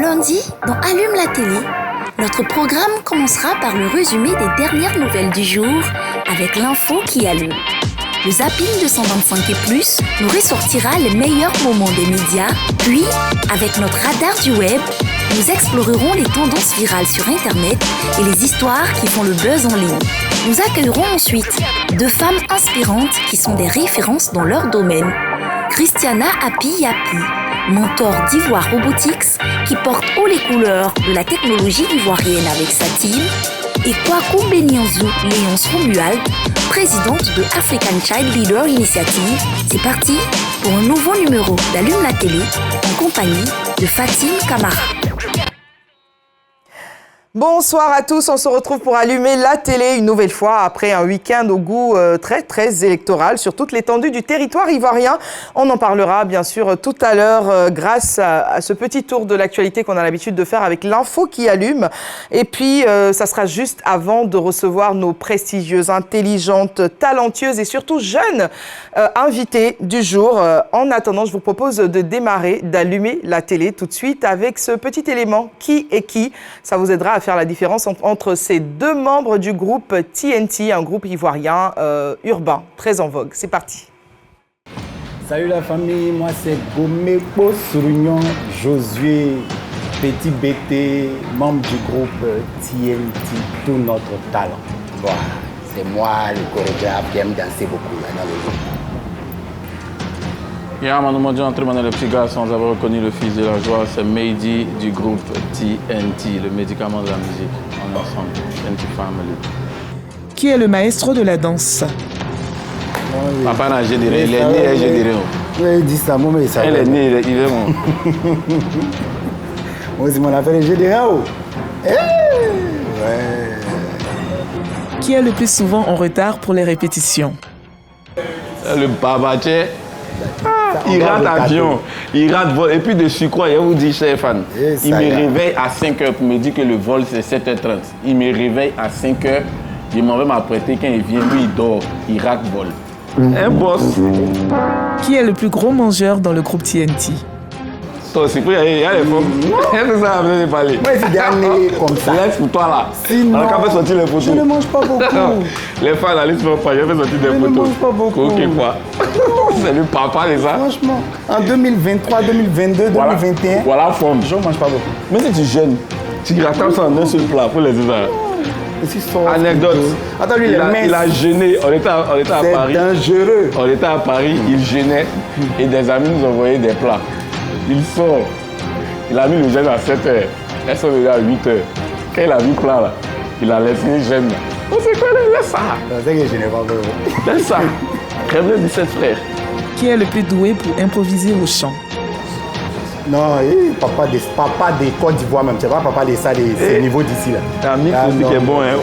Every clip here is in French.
Lundi, dans Allume la télé, notre programme commencera par le résumé des dernières nouvelles du jour avec l'info qui allume. Le zapping de 125 et plus nous ressortira les meilleurs moments des médias. Puis, avec notre radar du web, nous explorerons les tendances virales sur Internet et les histoires qui font le buzz en ligne. Nous accueillerons ensuite deux femmes inspirantes qui sont des références dans leur domaine. Christiana Api-Yapi, mentor d'Ivoire Robotics, qui porte haut les couleurs de la technologie ivoirienne avec sa team, et Kwaku Benyanzou Léonce Romuald, présidente de African Child Leader Initiative. C'est parti pour un nouveau numéro d'Allume la télé en compagnie de Fatime Camara. Bonsoir à tous, on se retrouve pour allumer la télé une nouvelle fois après un week-end au goût très électoral sur toute l'étendue du territoire ivoirien. On en parlera bien sûr tout à l'heure grâce à ce petit tour de l'actualité qu'on a l'habitude de faire avec l'info qui allume. Et puis ça sera juste avant de recevoir nos prestigieuses, intelligentes, talentueuses et surtout jeunes invités du jour. En attendant, je vous propose de démarrer, d'allumer la télé tout de suite avec ce petit élément qui est qui. Ça vous aidera à faire la différence entre ces deux membres du groupe TNT, un groupe ivoirien urbain, très en vogue. C'est parti. Salut la famille, moi c'est Gomepo Sourignon, Josué, Petit BT, membre du groupe TNT, tout notre talent. Voilà, c'est moi le chorégraphe qui aime danser beaucoup là, dans le groupe. Hier, on dit entrer dans le petit gars sans avoir reconnu le fils de la joie. C'est Mehdi du groupe TNT, le médicament de la musique. On est ensemble, TNT Family. Qui est le maestro de la danse? Papa n'a je dirais, il est né, je dirais. Oui, il dit ça, moi, mais ça. Il est né, il est bon. Moi, c'est mon affaire, je dirais. Ouais. Qui est le plus souvent en retard pour les répétitions? Le babaché. Il rate avion, il rate vol. Et puis de surcroît, je vous dis, cher fan, il me réveille à 5h pour me dire que le vol c'est 7h30. Il me réveille à 5h, je m'en vais m'apprêter. Quand il vient, lui il dort, il rate vol. Un boss. Qui est le plus gros mangeur dans le groupe TNT? Toi aussi, il y a les femmes. C'est ça, vous allez parler. Moi, c'est dernier comme ça. Laisse pour toi là. Sinon, on a fait sortir les photos. Je ne mange pas beaucoup. Les fans, allez se faire pas, je vais sortir des photos. Je ne mange pas beaucoup. Ok, quoi. C'est le papa, les ça. Franchement, en 2023, 2022, voilà. 2021. Voilà, forme. Je ne mange pas beaucoup. Mais si tu jeûnes, tu rattrapes ça en un seul plat pour les autres. Anecdote. Attends, lui, il a jeûné. On était à Paris. C'est dangereux. On était à Paris, il jeûnait et des amis nous envoyaient des plats. Il sort. Il a mis le jeûne à 7h. Elles sont venues à 8h. Quand il a vu le plat là, il a laissé le jeûne là. Oh, c'est quoi, laisse ça. C'est que je n'ai pas besoin. Laisse ça. Kremlin 17 frères. Qui est le plus doué pour improviser au chant? Non, papa des Côte d'Ivoire même, c'est pas papa des ça, c'est niveau d'ici là. C'est un mix aussi qui est bon, hein.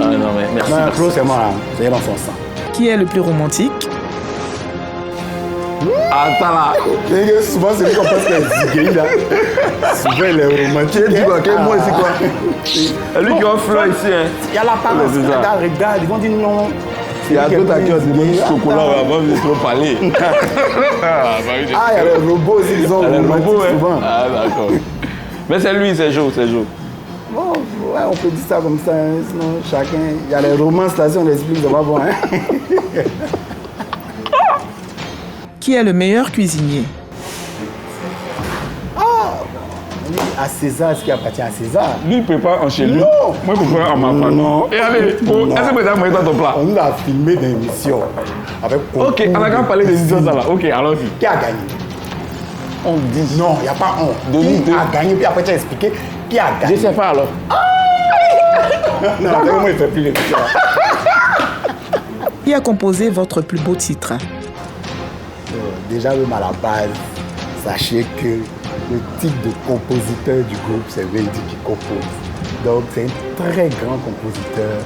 Ah non, mais merci. Non, Claude, c'est moi, c'est dans son sang. Qui est le plus romantique? Attends là. Souvent, c'est lui qu'on pense qu'il est gay là. Souvent, il est romantique. Tu dis quoi? Quel mot c'est quoi? C'est lui qui a fleur ici, hein. Il y a la parole, regarde, ils vont dire non. Il y a d'autres qui ont dit chocolat avant de trop parler. Il y a les robots aussi, ils ont romantique souvent. Ah, d'accord. Mais c'est lui, c'est chaud, c'est chaud. Bon, ouais, on peut dire ça comme ça, hein, sinon chacun. Il y a les romances là, si on l'explique, ça va bon, hein. Qui est le meilleur cuisinier? À César, ce qui appartient à César. Lui, il prépare en chez lui. Non. Moi, je prépare en ma part. Non. Et allez, est-ce que vous avez dans ton plat? On nous a filmé des émissions. Avec ok, on a quand même parlé des émissions ça là. Ok, allons-y. Qui a gagné? On dit. Non, il n'y a pas on. Qui a gagné? Puis après, tu as expliqué qui a gagné. Je ne sais pas alors. Non, moi, il ne fait plus l'émission. Qui a composé votre plus beau titre? Déjà, même à la base, sachez que le type de compositeur du groupe, c'est Mehdi qui compose. Donc, c'est un très grand compositeur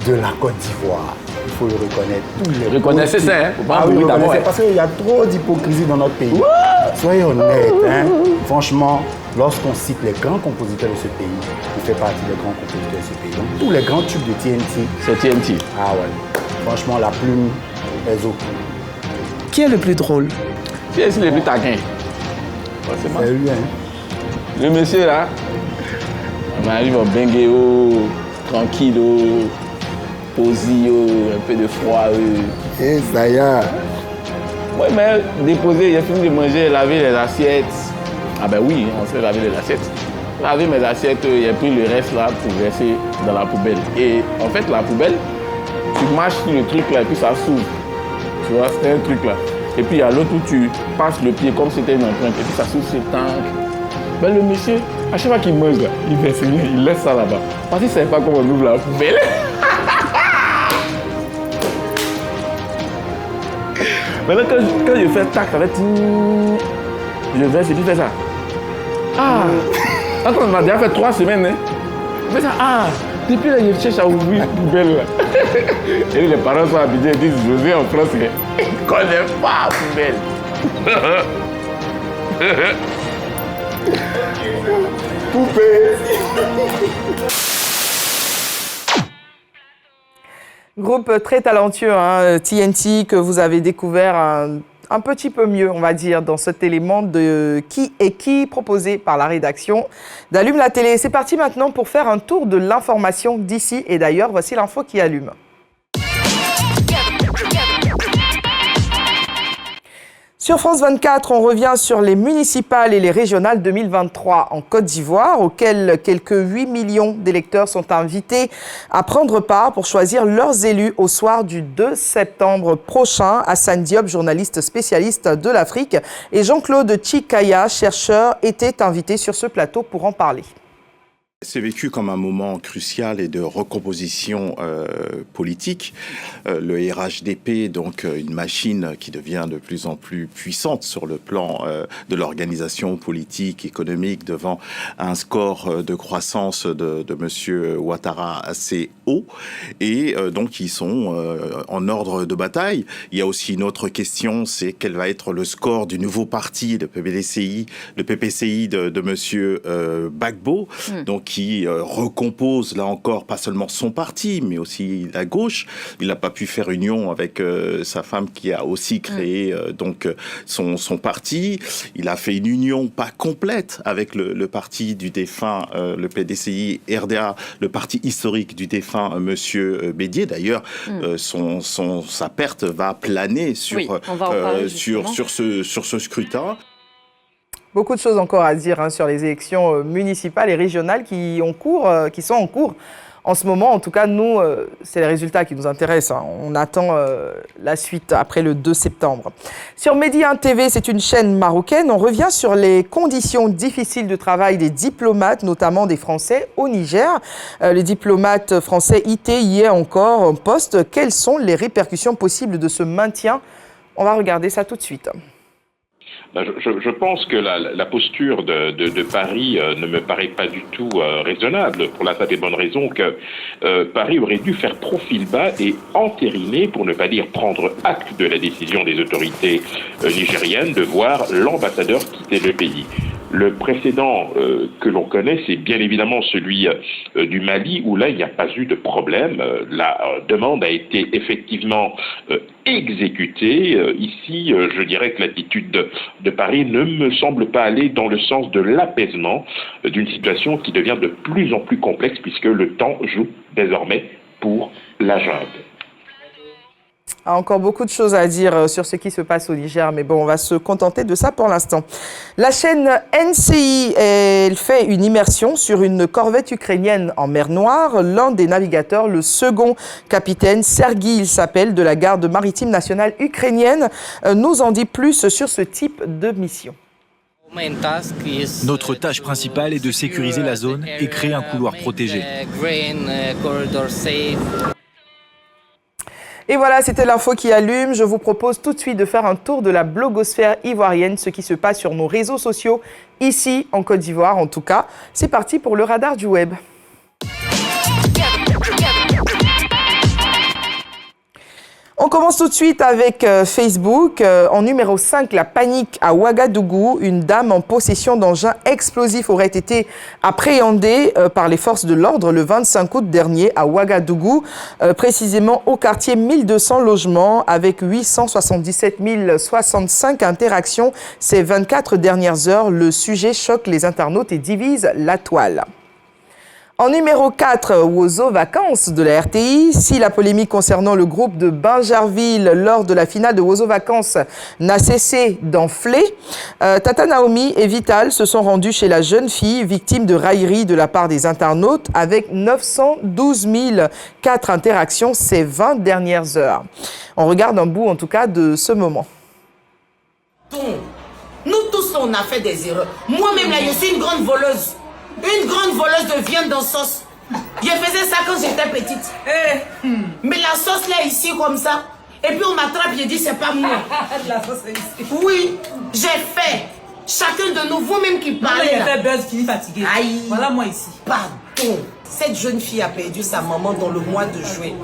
de la Côte d'Ivoire. Il faut le reconnaître. Reconnaissez ça, hein? Oui, reconnaissez, parce qu'il y a trop d'hypocrisie dans notre pays. Soyez honnêtes, hein? Franchement, lorsqu'on cite les grands compositeurs de ce pays, il fait partie des grands compositeurs de ce pays. Donc, tous les grands tubes de TNT. C'est TNT. Ah ouais. Franchement, la plume, les autres. Qui est le plus drôle? Qui est le plus taquin? forcément. C'est lui, hein. Le monsieur là, on arrive au Bengueo, tranquille, posé, un peu de froid. Et ça y est. Ouais, mais déposer, j'ai fini de manger, laver les assiettes. Ah ben oui, on sait laver les assiettes. Laver mes assiettes, j'ai pris le reste là pour verser dans la poubelle. Et en fait, la poubelle, tu marches sur le truc là et puis ça s'ouvre. Tu vois, c'était un truc là. Et puis il y a l'autre où tu passes le pied comme si c'était une empreinte et puis ça s'ouvre sur le tank. Ben le monsieur, à chaque fois qu'il mange là, il verse, il laisse ça là-bas. Parce qu'il ne savait pas comment on ouvre la poubelle. Maintenant quand je fais tac, ça va être... Je verse et puis je fais ça. Ah! Attends, on a déjà fait 3 semaines, hein. Je fais ça, ah! Depuis là, je cherche à ouvrir la poubelle là. Et les parents sont habitués, ils disent, José en France, il ne connaît pas la poubelle. Poupée. Groupe très talentueux, hein, TNT, que vous avez découvert un petit peu mieux, on va dire, dans cet élément de Qui est qui, proposé par la rédaction d'Allume la télé. C'est parti maintenant pour faire un tour de l'information d'ici et d'ailleurs. Voici l'info qui allume. Sur France 24, on revient sur les municipales et les régionales 2023 en Côte d'Ivoire, auxquelles quelques 8 millions d'électeurs sont invités à prendre part pour choisir leurs élus au soir du 2 septembre prochain. Hassan Diop, journaliste spécialiste de l'Afrique, et Jean-Claude Chikaya, chercheur, étaient invités sur ce plateau pour en parler. C'est vécu comme un moment crucial et de recomposition politique. Le RHDP, donc une machine qui devient de plus en plus puissante sur le plan de l'organisation politique, économique, devant un score de croissance de M. Ouattara assez haut. Et donc ils sont en ordre de bataille. Il y a aussi une autre question, c'est quel va être le score du nouveau parti, le PPCI de M. Gbagbo. Donc qui recompose, là encore, pas seulement son parti, mais aussi la gauche. Il n'a pas pu faire union avec sa femme qui a aussi créé donc son parti. Il a fait une union pas complète avec le parti du défunt, le PDCI RDA, le parti historique du défunt Monsieur Bédier. D'ailleurs, sa perte va planer sur ce scrutin. Beaucoup de choses encore à dire hein, sur les élections municipales et régionales qui sont en cours en ce moment. En tout cas, nous, c'est les résultats qui nous intéressent. Hein. On attend la suite après le 2 septembre. Sur Medi 1 TV, c'est une chaîne marocaine. On revient sur les conditions difficiles de travail des diplomates, notamment des Français au Niger. Les diplomates français étaient hier encore en poste. Quelles sont les répercussions possibles de ce maintien? On va regarder ça tout de suite. Je pense que la posture de Paris ne me paraît pas du tout raisonnable, pour la simple et bonne raison que Paris aurait dû faire profil bas et entériner, pour ne pas dire prendre acte de la décision des autorités nigériennes de voir l'ambassadeur quitter le pays. Le précédent que l'on connaît, c'est bien évidemment celui du Mali, où là, il n'y a pas eu de problème. La demande a été effectivement exécutée. Ici, je dirais que l'attitude de Paris ne me semble pas aller dans le sens de l'apaisement d'une situation qui devient de plus en plus complexe, puisque le temps joue désormais pour la junte. Encore beaucoup de choses à dire sur ce qui se passe au Niger, mais bon, on va se contenter de ça pour l'instant. La chaîne NCI, elle fait une immersion sur une corvette ukrainienne en mer Noire. L'un des navigateurs, le second capitaine, Sergueï, il s'appelle, de la garde maritime nationale ukrainienne, nous en dit plus sur ce type de mission. Notre tâche principale est de sécuriser la zone et créer un couloir protégé. Et voilà, c'était l'info qui allume. Je vous propose tout de suite de faire un tour de la blogosphère ivoirienne, ce qui se passe sur nos réseaux sociaux, ici en Côte d'Ivoire en tout cas. C'est parti pour le radar du web. On On commence tout de suite avec Facebook. En numéro 5, la panique à Ouagadougou. Une dame en possession d'engins explosifs aurait été appréhendée par les forces de l'ordre le 25 août dernier à Ouagadougou, précisément au quartier 1200 logements avec 877 065 interactions ces 24 dernières heures. Le sujet choque les internautes et divise la toile. En numéro 4, Wozo Vacances de la RTI. Si la polémique concernant le groupe de Bingerville lors de la finale de Wozo Vacances n'a cessé d'enfler, Tata Naomi et Vital se sont rendus chez la jeune fille victime de railleries de la part des internautes avec 912 004 interactions ces 20 dernières heures. On regarde un bout en tout cas de ce moment. Nous tous on a fait des erreurs. Moi-même là je suis une grande voleuse. Une grande voleuse de viande dans sauce. Je faisais ça quand j'étais petite. Mais la sauce là ici comme ça. Et puis on m'attrape, je dis c'est pas moi. La sauce est ici. Oui, j'ai fait. Chacun de nous, vous-même qui parlez là. J'ai fait buzz, fini fatigué. Aïe. Voilà moi ici. Pardon. Cette jeune fille a perdu sa maman dans le mois de juin.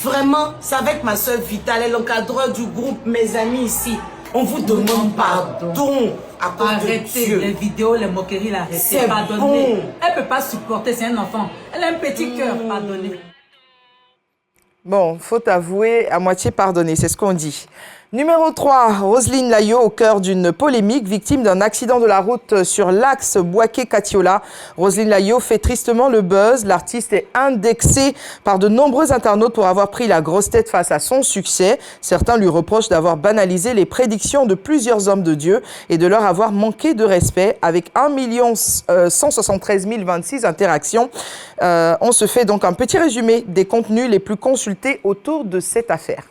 Vraiment, c'est avec ma soeur Vitale et l'encadreur du groupe, mes amis ici. On vous demande pardon. Arrêtez les vidéos, les moqueries, arrêtez. Pardonnez. Bon. Elle ne peut pas supporter, c'est un enfant. Elle a un petit cœur, pardonnez. Bon, faut avouer, à moitié pardonner, c'est ce qu'on dit. Numéro 3, Roselyne Layo au cœur d'une polémique, victime d'un accident de la route sur l'axe Boaké-Katiola. Roselyne Layo fait tristement le buzz. L'artiste est indexée par de nombreux internautes pour avoir pris la grosse tête face à son succès. Certains lui reprochent d'avoir banalisé les prédictions de plusieurs hommes de Dieu et de leur avoir manqué de respect. Avec 1 173 026 interactions, on se fait donc un petit résumé des contenus les plus consultés autour de cette affaire.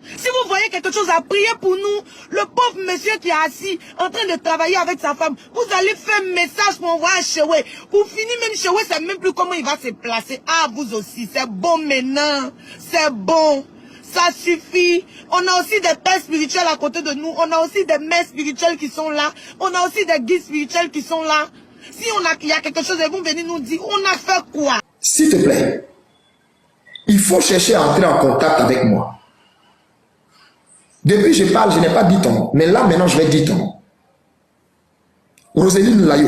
Si vous voyez quelque chose à prier pour nous, le pauvre monsieur qui est assis en train de travailler avec sa femme, vous allez faire un message pour envoyer à Chewe. Pour finir, même Chewe, c'est même plus comment il va se placer. Ah, vous aussi, c'est bon maintenant. C'est bon. Ça suffit. On a aussi des pères spirituels à côté de nous. On a aussi des mères spirituelles qui sont là. On a aussi des guides spirituels qui sont là. Si il y a quelque chose, ils vont venir nous dire, on a fait quoi? S'il te plaît, il faut chercher à entrer en contact avec moi. Depuis je parle, je n'ai pas dit ton nom. Mais là, maintenant, je vais dire ton nom. Roselyne Layo,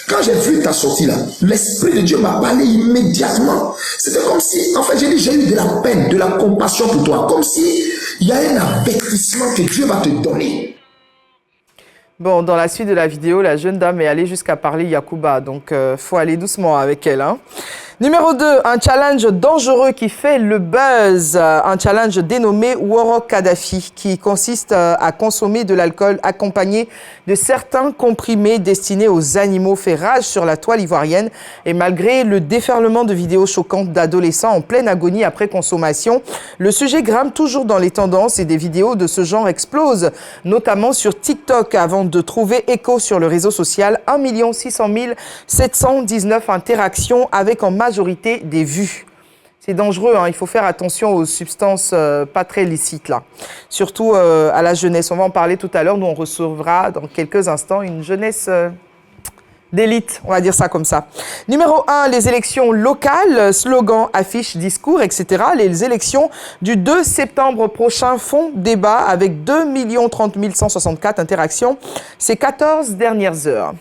quand j'ai vu ta sortie là, l'Esprit de Dieu m'a parlé immédiatement. C'était comme si, en fait, j'ai eu de la peine, de la compassion pour toi. Comme si il y a un avertissement que Dieu va te donner. Bon, dans la suite de la vidéo, la jeune dame est allée jusqu'à parler Yacouba. Donc, faut aller doucement avec elle. Hein. Numéro 2, un challenge dangereux qui fait le buzz. Un challenge dénommé Woro Kadhafi qui consiste à consommer de l'alcool accompagné de certains comprimés destinés aux animaux fait rage sur la toile ivoirienne. Et malgré le déferlement de vidéos choquantes d'adolescents en pleine agonie après consommation, le sujet grimpe toujours dans les tendances et des vidéos de ce genre explosent, notamment sur TikTok avant de trouver écho sur le réseau social. 1 600 719 interactions avec en majorité des vues. C'est dangereux, hein. Il faut faire attention aux substances pas très licites là. Surtout à la jeunesse. On va en parler tout à l'heure. Nous, on recevra dans quelques instants une jeunesse d'élite, on va dire ça comme ça. Numéro 1, les élections locales, slogan, affiches, discours, etc. Les élections du 2 septembre prochain font débat avec 2 030 164 interactions ces 14 dernières heures.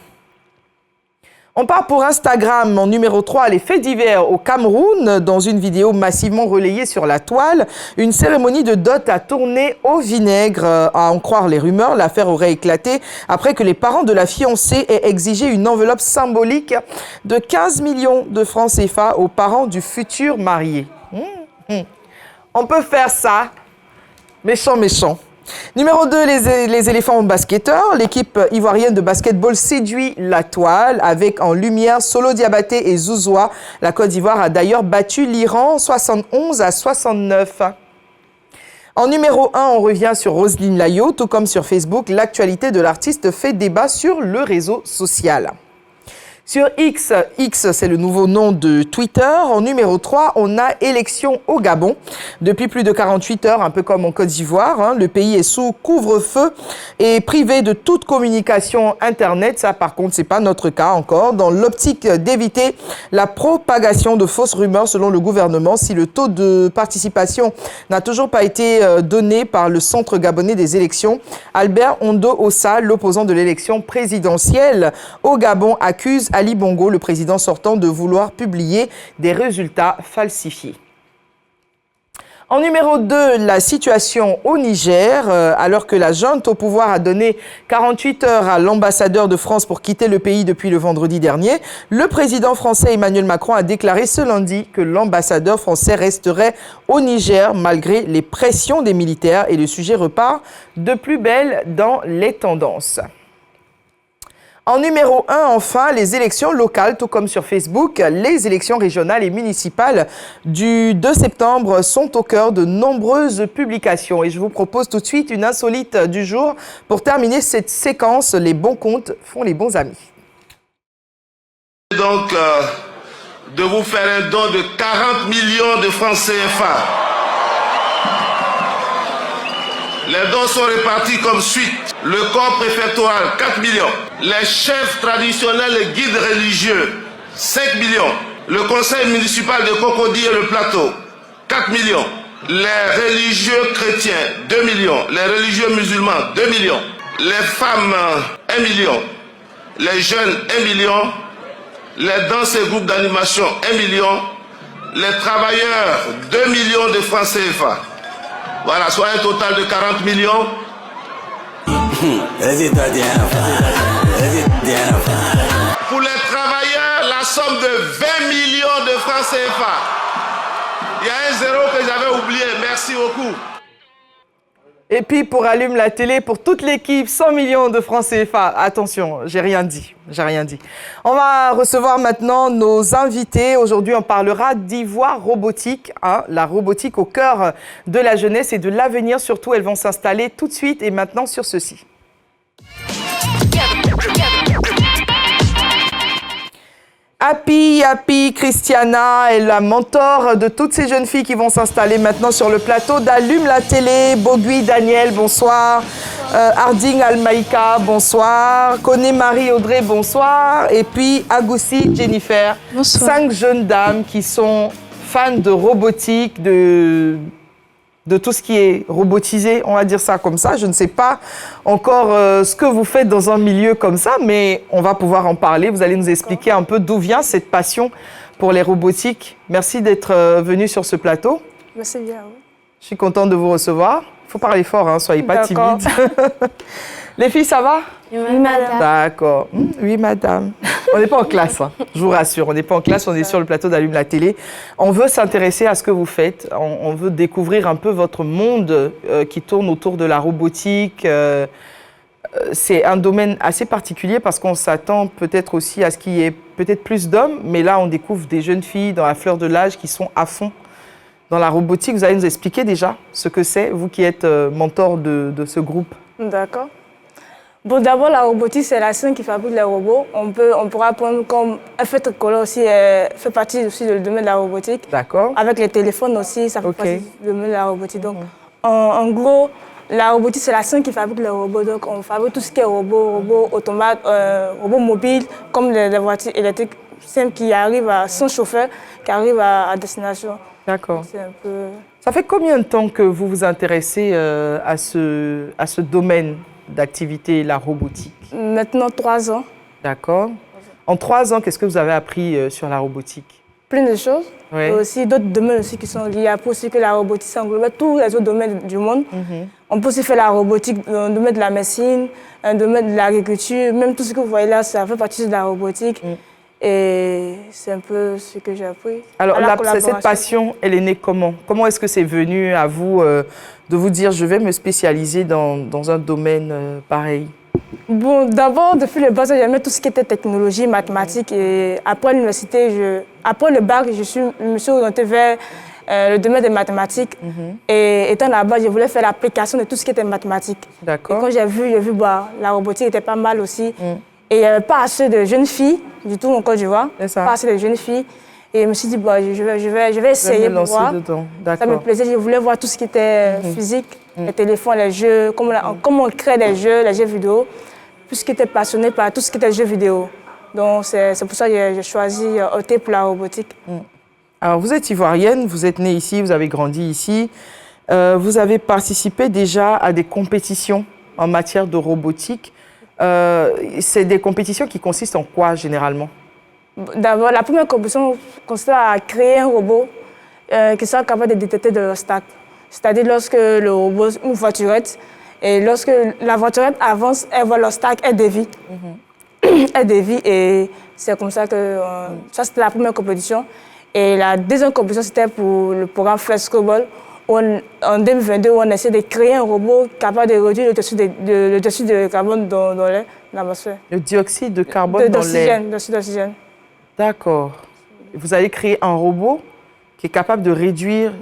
On part pour Instagram en numéro 3, les faits divers au Cameroun. Dans une vidéo massivement relayée sur la toile, une cérémonie de dot a tourné au vinaigre. À en croire les rumeurs, l'affaire aurait éclaté après que les parents de la fiancée aient exigé une enveloppe symbolique de 15 millions de francs CFA aux parents du futur marié. On peut faire ça. Méchant, méchant. Numéro 2, les éléphants basketteurs. L'équipe ivoirienne de basketball séduit la toile avec en lumière Solo Diabaté et Zouzoua. La Côte d'Ivoire a d'ailleurs battu l'Iran 71-69. En numéro 1, on revient sur Roselyne Layo. Tout comme sur Facebook, l'actualité de l'artiste fait débat sur le réseau social. Sur X, c'est le nouveau nom de Twitter. En numéro 3, on a élection au Gabon. Depuis plus de 48 heures, un peu comme en Côte d'Ivoire, le pays est sous couvre-feu et privé de toute communication Internet. Ça, par contre, c'est pas notre cas encore. Dans l'optique d'éviter la propagation de fausses rumeurs selon le gouvernement, si le taux de participation n'a toujours pas été donné par le Centre gabonais des élections, Albert Ondo Ossa, l'opposant de l'élection présidentielle au Gabon, accuse Ali Bongo, le président sortant, de vouloir publier des résultats falsifiés. En numéro 2, la situation au Niger, alors que la junte au pouvoir a donné 48 heures à l'ambassadeur de France pour quitter le pays depuis le vendredi dernier, le président français Emmanuel Macron a déclaré ce lundi que l'ambassadeur français resterait au Niger malgré les pressions des militaires et le sujet repart de plus belle dans les tendances. En numéro 1, enfin, les élections locales, tout comme sur Facebook, les élections régionales et municipales du 2 septembre sont au cœur de nombreuses publications. Et je vous propose tout de suite une insolite du jour pour terminer cette séquence. Les bons comptes font les bons amis. Donc, de vous faire un don de 40 millions de francs CFA. Les dons sont répartis comme suit. Le corps préfectoral, 4 millions. Les chefs traditionnels et guides religieux, 5 millions. Le conseil municipal de Cocody et le Plateau, 4 millions. Les religieux chrétiens, 2 millions. Les religieux musulmans, 2 millions. Les femmes, 1 million. Les jeunes, 1 million. Les danses et groupes d'animation, 1 million. Les travailleurs, 2 millions de francs CFA. Voilà, soit un total de 40 millions. Pour les travailleurs, la somme de 20 millions de francs CFA. Il y a un zéro que j'avais oublié. Merci beaucoup. Et puis pour Allume la télé, pour toute l'équipe, 100 millions de francs CFA. Attention, j'ai rien dit. On va recevoir maintenant nos invités. Aujourd'hui, on parlera d'ivoire robotique. La robotique au cœur de la jeunesse et de l'avenir. Surtout, elles vont s'installer tout de suite et maintenant sur ceci. Happy Christiana est la mentor de toutes ces jeunes filles qui vont s'installer maintenant sur le plateau d'Allume la télé. Bogui Daniel, bonsoir. Harding Almaïka, bonsoir. Koné Marie Audrey, bonsoir. Et puis Agoussi Jennifer. Bonsoir. 5 jeunes dames qui sont fans de robotique, de tout ce qui est robotisé, on va dire ça comme ça. Je ne sais pas encore ce que vous faites dans un milieu comme ça, mais on va pouvoir en parler. Vous allez nous expliquer un peu d'où vient cette passion pour les robotiques. Merci d'être venu sur ce plateau. Merci bien. Je suis contente de vous recevoir. Il faut parler fort, soyez pas timides. Les filles, ça va? Oui, madame. D'accord. Oui, madame. On n'est pas en classe, je vous rassure. On n'est pas en classe, on est sur le plateau d'Allume la télé. On veut s'intéresser à ce que vous faites. On veut découvrir un peu votre monde qui tourne autour de la robotique. C'est un domaine assez particulier parce qu'on s'attend peut-être aussi à ce qu'il y ait peut-être plus d'hommes. Mais là, on découvre des jeunes filles dans la fleur de l'âge qui sont à fond dans la robotique. Vous allez nous expliquer déjà ce que c'est, vous qui êtes mentor de ce groupe. D'accord. Bon, d'abord, la robotique, c'est la scène qui fabrique les robots. On pourra prendre comme un fait tricolore aussi, fait partie aussi du domaine de la robotique. D'accord. Avec les téléphones aussi, ça fait partie du domaine de la robotique. Donc, en gros, la robotique, c'est la scène qui fabrique les robots. Donc, on fabrique tout ce qui est robots automates, robots mobiles, comme les voitures électriques simples qui arrivent sans chauffeur, qui arrivent à destination. D'accord. Ça fait combien de temps que vous vous intéressez à ce domaine d'activité, la robotique? Maintenant, 3 ans. D'accord. En 3 ans, qu'est-ce que vous avez appris sur la robotique? Plein de choses. Oui. Et aussi d'autres domaines aussi qui sont liés. Après aussi que la robotique s'englobe tous les autres domaines du monde. On peut aussi faire la robotique dans le domaine de la médecine, dans le domaine de l'agriculture. Même tout ce que vous voyez là, ça fait partie de la robotique. Et c'est un peu ce que j'ai appris. Alors, cette passion, elle est née comment? Comment est-ce que c'est venu à vous de vous dire je vais me spécialiser dans un domaine pareil? Bon, d'abord, depuis le bas, j'aimais tout ce qui était technologie, mathématiques. Et après l'université, après le bac, je me suis orientée vers le domaine des mathématiques. Et étant là-bas, je voulais faire l'application de tout ce qui était mathématiques. D'accord. Et quand j'ai vu la robotique était pas mal aussi. Et il n'y avait pas assez de jeunes filles, du tout en Côte d'Ivoire. Pas assez de jeunes filles. Et je me suis dit, bon, je vais essayer pour voir. Ça me plaisait, je voulais voir tout ce qui était physique, les téléphones, les jeux, comment on crée des jeux, les jeux vidéo. Plus qui était passionné par tout ce qui était jeux vidéo. Donc c'est pour ça que j'ai choisi opter pour la robotique. Alors vous êtes ivoirienne, vous êtes née ici, vous avez grandi ici. Vous avez participé déjà à des compétitions en matière de robotique. C'est des compétitions qui consistent en quoi généralement? D'abord, la première compétition consiste à créer un robot qui soit capable de détecter de l'obstacle. C'est-à-dire lorsque le robot, une voiturette, et lorsque la voiturette avance, elle voit l'obstacle, elle dévie. Elle dévie et c'est comme ça que... ça, c'était la première compétition. Et la deuxième compétition, c'était pour le programme Frescoball. En 2022, on essaie de créer un robot capable de réduire le dioxyde de carbone dans l'atmosphère. Le dioxyde de carbone dans l'air? D'oxygène. D'accord. Vous allez créer un robot qui est capable de réduire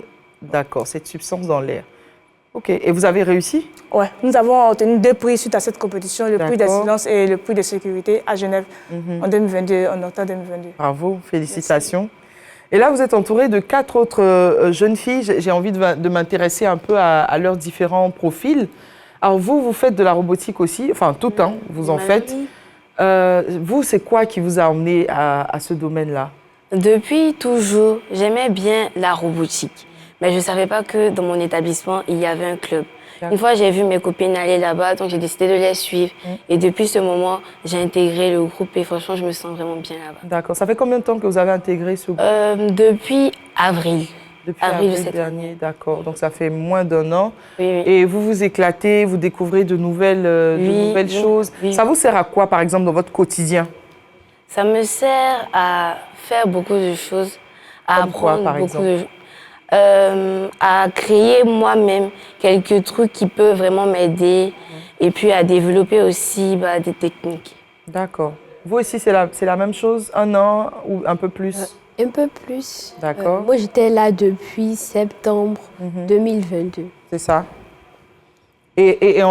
cette substance dans l'air. OK. Et vous avez réussi? Oui. Nous avons obtenu 2 prix suite à cette compétition, le prix d'excellence et le prix de sécurité à Genève en 2022, en octobre 2022. Bravo, félicitations. Merci. Et là, vous êtes entouré de 4 autres jeunes filles. J'ai envie de m'intéresser un peu à leurs différents profils. Alors vous faites de la robotique aussi, enfin tout le temps, vous en faites. Vous, c'est quoi qui vous a emmené à ce domaine-là? Depuis toujours, j'aimais bien la robotique. Mais je ne savais pas que dans mon établissement, il y avait un club. Une fois, j'ai vu mes copines aller là-bas, donc j'ai décidé de les suivre. Et depuis ce moment, j'ai intégré le groupe et franchement, je me sens vraiment bien là-bas. D'accord. Ça fait combien de temps que vous avez intégré ce groupe? Depuis avril. Depuis avril dernier, d'accord. Donc ça fait moins d'1 an. Oui. Et vous vous éclatez, vous découvrez de nouvelles choses. Oui. Ça vous sert à quoi, par exemple, dans votre quotidien? Ça me sert à faire beaucoup de choses, à apprendre beaucoup de choses. À créer moi-même quelques trucs qui peuvent vraiment m'aider et puis à développer aussi des techniques. D'accord. Vous aussi, c'est la même chose, 1 an ou un peu plus? Un peu plus. D'accord. Moi, j'étais là depuis septembre 2022. C'est ça. Et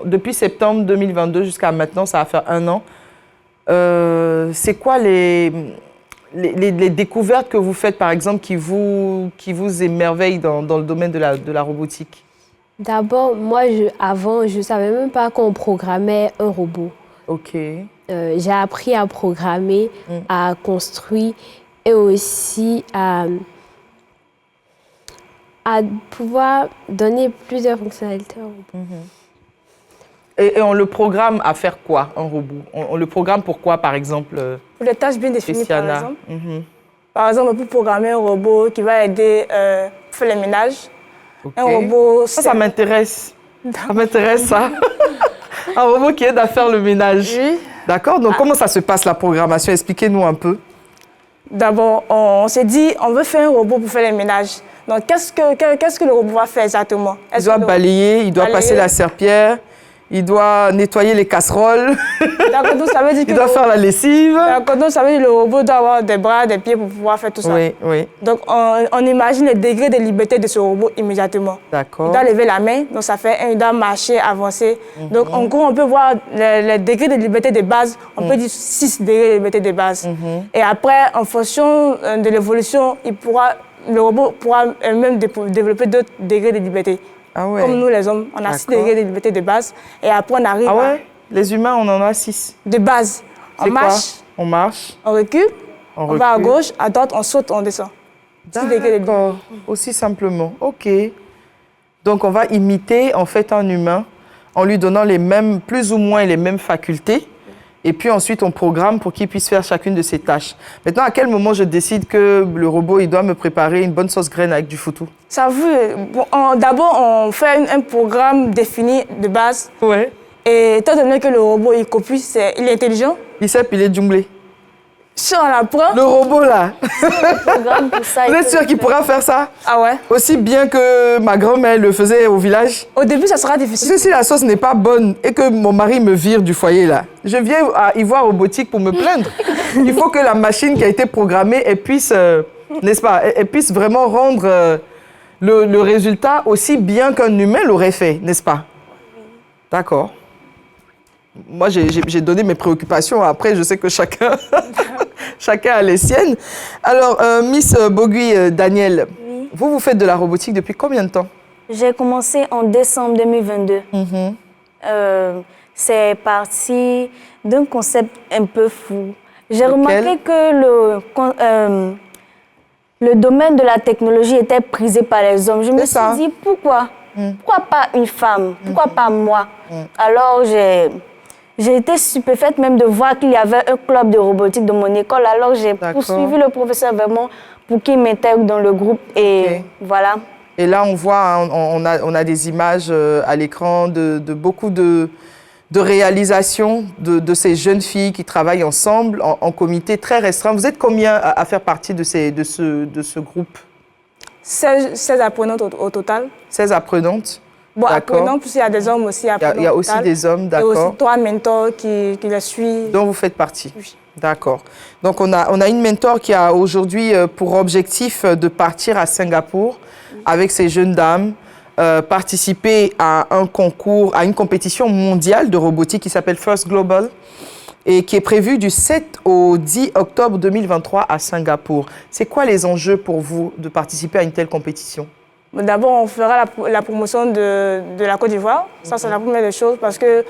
depuis septembre 2022 jusqu'à maintenant, ça va faire 1 an. C'est quoi les découvertes que vous faites, par exemple, qui vous émerveillent dans le domaine de la robotique? D'abord, moi, avant, je ne savais même pas qu'on programmait un robot. OK. J'ai appris à programmer, à construire et aussi à pouvoir donner plusieurs fonctionnalités au robot. Et on le programme à faire quoi, un robot? On le programme pour quoi, par exemple? Pour des tâches bien définies, par exemple. Par exemple, on peut programmer un robot qui va aider à faire les ménages. Okay. Un robot... Ça m'intéresse. Ça m'intéresse, ça. Un robot qui aide à faire le ménage. Oui. D'accord. Donc, comment ça se passe, la programmation? Expliquez-nous un peu. D'abord, on s'est dit, on veut faire un robot pour faire les ménages. Donc, qu'est-ce que le robot va faire exactement? Il doit balayer, il doit passer la serpillière, il doit nettoyer les casseroles, donc, ça veut dire il doit faire la lessive. Donc, ça veut dire que le robot doit avoir des bras, des pieds pour pouvoir faire tout ça. Oui, oui. Donc, on imagine le degré de liberté de ce robot immédiatement. D'accord. Il doit lever la main, donc ça fait il doit marcher, avancer. Donc, en gros, on peut voir le degré de liberté de base, on peut dire 6 degrés de liberté de base. Et après, en fonction de l'évolution, le robot pourra même développer d'autres degrés de liberté. Ah ouais. Comme nous, les hommes, on a 6 degrés de liberté de base. Et après, on arrive Les humains, on en a 6. De base. On marche. On marche. On recule. On va à gauche, à droite, on saute, on descend. 6 degrés de liberté. Aussi simplement. OK. Donc, on va imiter, en fait, un humain en lui donnant plus ou moins les mêmes facultés. Et puis ensuite, on programme pour qu'il puisse faire chacune de ses tâches. Maintenant, à quel moment je décide que le robot, il doit me préparer une bonne sauce graine avec du foutou? Ça veut... D'abord, on fait un programme défini de base. Ouais. Et étant donné que le robot, il copie, il est intelligent. Il sait piler djunglé. Si on l'apprend... Le robot, là. Pour ça, vous êtes sûr qu'il pourra faire ça? Ah ouais. Aussi bien que ma grand-mère le faisait au village? Au début, ça sera difficile. Parce que si la sauce n'est pas bonne et que mon mari me vire du foyer, là, je viens à Ivoire Robotique pour me plaindre. Il faut que la machine qui a été programmée, elle puisse, n'est-ce pas, elle puisse vraiment rendre le résultat aussi bien qu'un humain l'aurait fait, n'est-ce pas? D'accord. Moi, j'ai donné mes préoccupations. Après, je sais que chacun, chacun a les siennes. Alors, Miss Bogui Daniel, Oui. vous faites de la robotique depuis combien de temps? J'ai commencé en décembre 2022. C'est parti d'un concept un peu fou. J'ai remarqué que le domaine de la technologie était prisé par les hommes. Je me suis dit, pourquoi? Pourquoi pas une femme? Pourquoi pas moi? Alors, j'ai été stupéfaite même de voir qu'il y avait un club de robotique dans mon école. Alors, j'ai poursuivi le professeur vraiment pour qu'il m'intègre dans le groupe. Et voilà. Et là, on voit, on a des images à l'écran de beaucoup de réalisations de ces jeunes filles qui travaillent ensemble en comité très restreint. Vous êtes combien à faire partie de ce groupe? 16 apprenantes au total. 16 apprenantes? Bon, apprenantes, plus il y a des hommes aussi apprenants. Il y a aussi des hommes, d'accord. Et aussi 3 mentors qui les suivent. Dont vous faites partie? Oui. D'accord. Donc, on a une mentor qui a aujourd'hui pour objectif de partir à Singapour avec ces jeunes dames, participer à un concours, à une compétition mondiale de robotique qui s'appelle First Global et qui est prévue du 7 au 10 octobre 2023 à Singapour. C'est quoi les enjeux pour vous de participer à une telle compétition? D'abord, on fera la promotion de la Côte d'Ivoire. Ça, c'est la première des choses parce que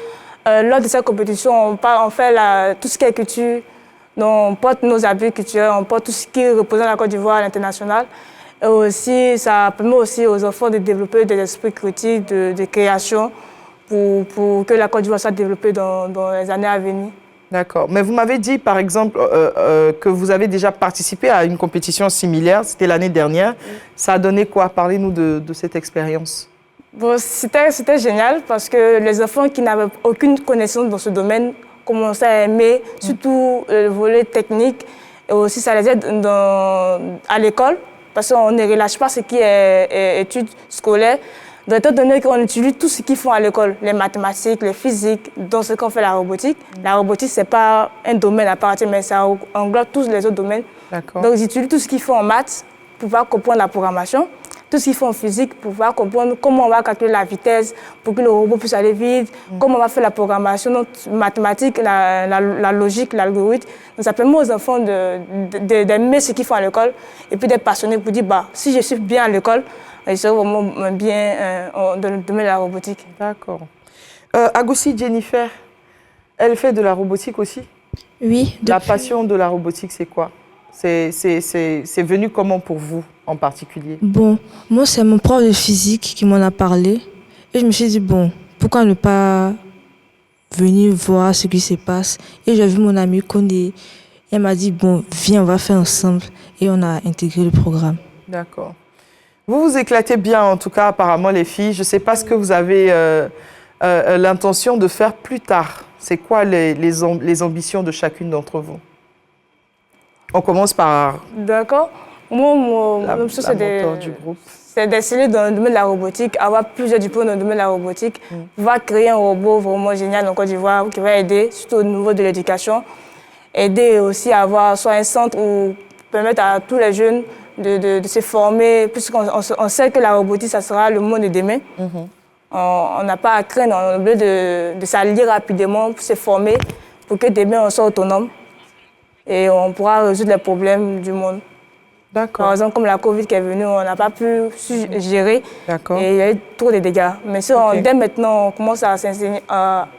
lors de cette compétition, on fait tout ce qui est culture. Donc, on porte nos habits culturels, on porte tout ce qui représente la Côte d'Ivoire à l'international. Et aussi, ça permet aussi aux enfants de développer des esprits critiques, de création, pour que la Côte d'Ivoire soit développée dans les années à venir. D'accord. Mais vous m'avez dit, par exemple, que vous avez déjà participé à une compétition similaire. C'était l'année dernière. Ça a donné quoi? Parlez-nous de cette expérience. Bon, c'était génial parce que les enfants qui n'avaient aucune connaissance dans ce domaine commençaient à aimer, surtout le volet technique. Et aussi, ça les aide à l'école parce qu'on ne relâche pas ce qui est études scolaires. Donc, étant donné qu'on utilise tout ce qu'ils font à l'école, les mathématiques, les physiques, dans ce qu'on fait la robotique. La robotique, ce n'est pas un domaine à part entière, mais ça englobe tous les autres domaines. Donc, ils utilisent tout ce qu'ils font en maths pour pouvoir comprendre la programmation, tout ce qu'ils font en physique pour pouvoir comprendre comment on va calculer la vitesse pour que le robot puisse aller vite, comment on va faire la programmation, donc mathématiques, la logique, l'algorithme. Donc, ça permet aux enfants d'aimer ce qu'ils font à l'école et puis d'être passionnés pour dire, bah, si je suis bien à l'école, ils seront vraiment bien dans le domaine de la robotique. D'accord. Agousi Jennifer, elle fait de la robotique aussi? Oui. La passion de la robotique, c'est quoi? C'est venu comment pour vous en particulier? Bon, moi, c'est mon prof de physique qui m'en a parlé. Et je me suis dit, bon, pourquoi ne pas venir voir ce qui se passe? Et j'ai vu mon amie Kondé. Elle m'a dit, bon, viens, on va faire ensemble. Et on a intégré le programme. D'accord. Vous vous éclatez bien, en tout cas, apparemment, les filles. Je ne sais pas ce que vous avez l'intention de faire plus tard. C'est quoi les ambitions de chacune d'entre vous? On commence par... D'accord. Moi, mon ambition, c'est d'essayer dans le domaine de la robotique, avoir plusieurs diplômes dans le domaine de la robotique, pouvoir créer un robot vraiment génial en Côte d'Ivoire qui va aider, surtout au niveau de l'éducation, aider aussi à avoir soit un centre où permettre à tous les jeunes de se former, puisqu'on sait que la robotique, ça sera le monde de demain. On n'a pas à craindre, on a besoin de s'allier rapidement pour se former, pour que demain on soit autonome et on pourra résoudre les problèmes du monde. D'accord. Par exemple, comme la Covid qui est venue, on n'a pas pu gérer et il y a eu trop de dégâts. Mais si dès maintenant on commence à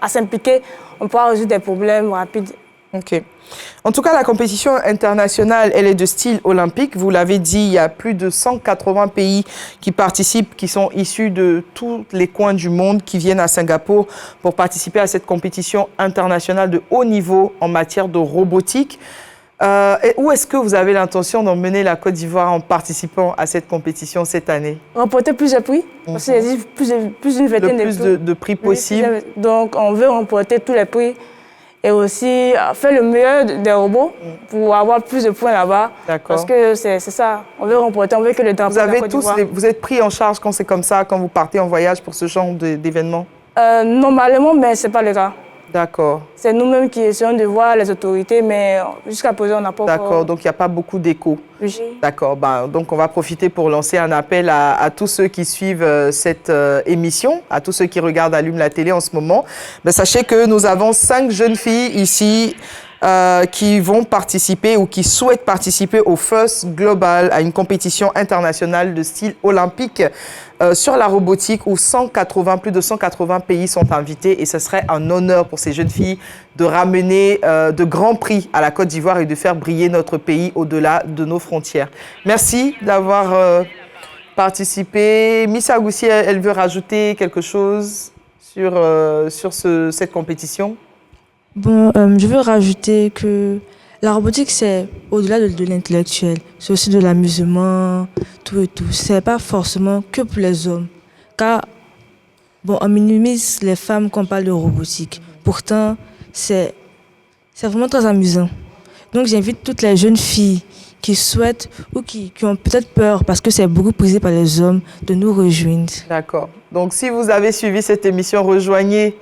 s'impliquer, on pourra résoudre des problèmes rapides. Ok. En tout cas, la compétition internationale, elle est de style olympique. Vous l'avez dit, il y a plus de 180 pays qui participent, qui sont issus de tous les coins du monde, qui viennent à Singapour pour participer à cette compétition internationale de haut niveau en matière de robotique. Et où est-ce que vous avez l'intention d'emmener la Côte d'Ivoire en participant à cette compétition cette année? Remporter plusieurs prix, parce qu'il existe plus d'une vingtaine de prix possibles. Donc, on veut remporter tous les prix. Et aussi faire le meilleur des robots pour avoir plus de points là-bas. Parce que c'est ça, on veut remporter, on veut que le drapeau de la Côte d'Ivoire. Vous êtes pris en charge quand c'est comme ça, quand vous partez en voyage pour ce genre d'événement? Normalement, mais ce n'est pas le cas. D'accord. C'est nous-mêmes qui essayons de voir les autorités, mais jusqu'à présent, on n'a pas encore... D'accord, donc il n'y a pas beaucoup d'écho. Oui. D'accord, donc on va profiter pour lancer un appel à tous ceux qui suivent cette émission, à tous ceux qui regardent Allume la télé en ce moment. Sachez que nous avons 5 jeunes filles ici qui vont participer ou qui souhaitent participer au First Global, à une compétition internationale de style olympique sur la robotique où plus de 180 pays sont invités et ce serait un honneur pour ces jeunes filles de ramener de grands prix à la Côte d'Ivoire et de faire briller notre pays au-delà de nos frontières. Merci d'avoir participé. Miss Agoussi, elle veut rajouter quelque chose sur cette compétition? Bon, je veux rajouter que la robotique, c'est au-delà de l'intellectuel. C'est aussi de l'amusement, tout et tout. C'est pas forcément que pour les hommes. Car, bon, on minimise les femmes quand on parle de robotique. Pourtant, c'est vraiment très amusant. Donc, j'invite toutes les jeunes filles qui souhaitent ou qui ont peut-être peur parce que c'est beaucoup prisé par les hommes de nous rejoindre. D'accord. Donc, si vous avez suivi cette émission, rejoignez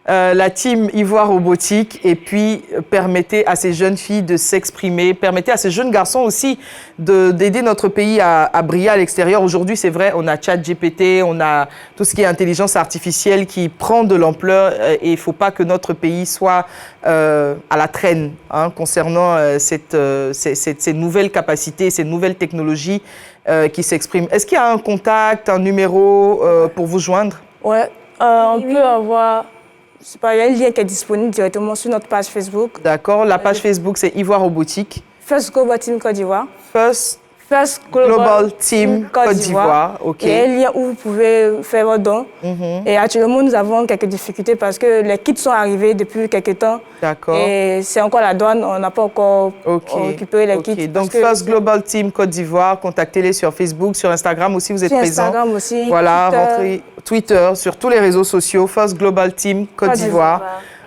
la team Ivoire Robotique et puis permettez à ces jeunes filles de s'exprimer, permettez à ces jeunes garçons aussi d'aider notre pays à briller à l'extérieur. Aujourd'hui, c'est vrai, on a ChatGPT, on a tout ce qui est intelligence artificielle qui prend de l'ampleur et il ne faut pas que notre pays soit à la traîne concernant ces nouvelles capacités, ces nouvelles technologies qui s'expriment. Est-ce qu'il y a un contact, un numéro pour vous joindre? Ouais, on peut avoir... Il y a un lien qui est disponible directement sur notre page Facebook. D'accord, la page Facebook, c'est Ivoire Robotique. First Global Team Côte d'Ivoire. First Global Team Côte d'Ivoire. OK. Il y a un lien où vous pouvez faire vos dons. Et actuellement, nous avons quelques difficultés parce que les kits sont arrivés depuis quelques temps. D'accord. Et c'est encore la douane, on n'a pas encore récupéré les kits. Donc, First Global Team Côte d'Ivoire, contactez-les sur Facebook, sur Instagram aussi, vous êtes présents. Sur Instagram aussi. Voilà, rentrez Twitter, sur tous les réseaux sociaux, First Global Team Côte d'Ivoire.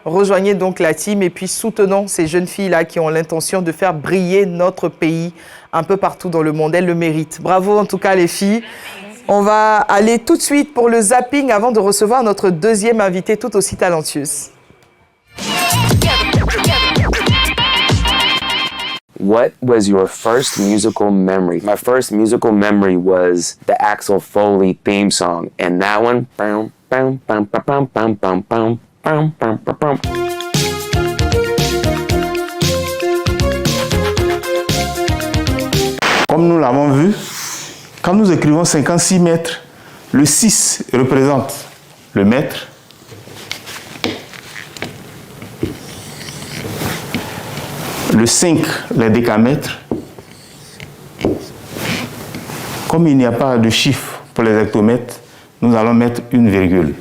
Rejoignez donc la team et puis soutenons ces jeunes filles-là qui ont l'intention de faire briller notre pays un peu partout dans le monde. Elles le méritent. Bravo en tout cas les filles. On va aller tout de suite pour le zapping avant de recevoir notre deuxième invitée tout aussi talentueuse. What was your first musical memory? My first musical memory was the Axel Foley theme song, and that one, bam, bam, bam, bam, bam, bam, bam. Comme nous l'avons vu, quand nous écrivons 56 mètres, le 6 représente le mètre, le 5 les décamètres. Comme il n'y a pas de chiffre pour les hectomètres, nous allons mettre une virgule.